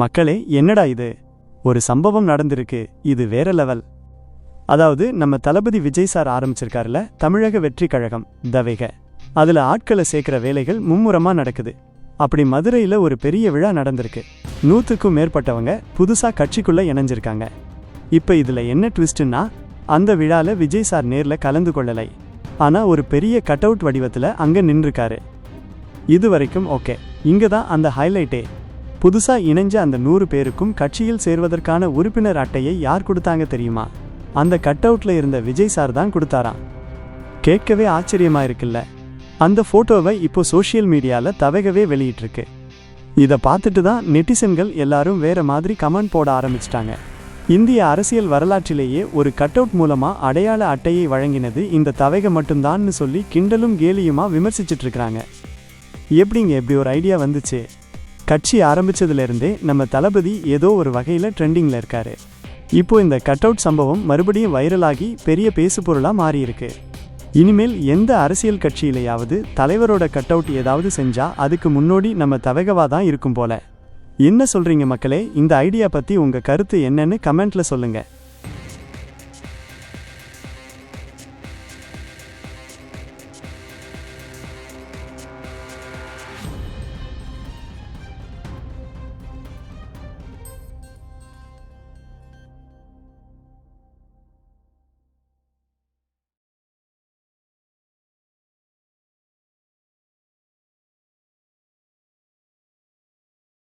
மக்களே, என்னடா இது? ஒரு சம்பவம் நடந்திருக்கு. இது வேற லெவல். அதாவது நம்ம தளபதி விஜய் சார் ஆரம்பிச்சிருக்காருல தமிழக வெற்றி கழகம் தவேக. அதுல ஆட்களை சேர்க்கிற வேலைகள் மும்முரமா நடக்குது. அப்படி மதுரையில ஒரு பெரிய விழா நடந்திருக்கு. 100க்கும் மேற்பட்டவங்க புதுசா கட்சிக்குள்ள இணைஞ்சிருக்காங்க. இப்ப இதுல என்ன ட்விஸ்ட்னா, அந்த விழால விஜய் சார் நேர்ல கலந்து கொள்ளலை. ஆனா ஒரு பெரிய கட் அவுட் வடிவத்துல அங்க நின்றுக்காரு. இது வரைக்கும் ஓகே. இங்க தான் அந்த ஹைலைட்டே. புதுசா இணைஞ்ச அந்த 100 பேருக்கும் கட்சியில் சேர்வதற்கான உறுப்பினர் அட்டையை யார் கொடுத்தாங்க தெரியுமா? அந்த கட் அவுட்ல இருந்த விஜய் சார் தான் கொடுத்தாராம். கேட்கவே ஆச்சரியமா இருக்குல்ல? அந்த போட்டோவை இப்போ சோஷியல் மீடியால தவேகவே வெளியிட்டிருக்கு. இதை பார்த்துட்டு தான் நெட்டிசன்கள் எல்லாரும் வேற மாதிரி கமெண்ட் போட ஆரம்பிச்சிட்டாங்க. இந்திய அரசியல் வரலாற்றிலேயே ஒரு கட் அவுட் மூலமா அடையாள அட்டையை வழங்கினது இந்த தவேக மட்டும்தான்னு சொல்லி கிண்டலும் கேலியுமா விமர்சிச்சுட்டு இருக்காங்க. எப்படிங்க இப்படி ஒரு ஐடியா வந்துச்சு? கட்சி ஆரம்பிச்சதுலேருந்தே நம்ம தளபதி ஏதோ ஒரு வகையில் ட்ரெண்டிங்கில் இருக்காரு. இப்போ இந்த கட் அவுட் சம்பவம் மறுபடியும் வைரலாகி பெரிய பேசுபொருளாக மாறியிருக்கு. இனிமேல் எந்த அரசியல் கட்சியிலையாவது தலைவரோட கட் அவுட் ஏதாவது செஞ்சா அதுக்கு முன்னோடி நம்ம தவேகவா தான் இருக்கும் போல. என்ன சொல்றீங்க மக்களே? இந்த ஐடியா பற்றி உங்கள் கருத்து என்னன்னு கமெண்ட்ல சொல்லுங்க.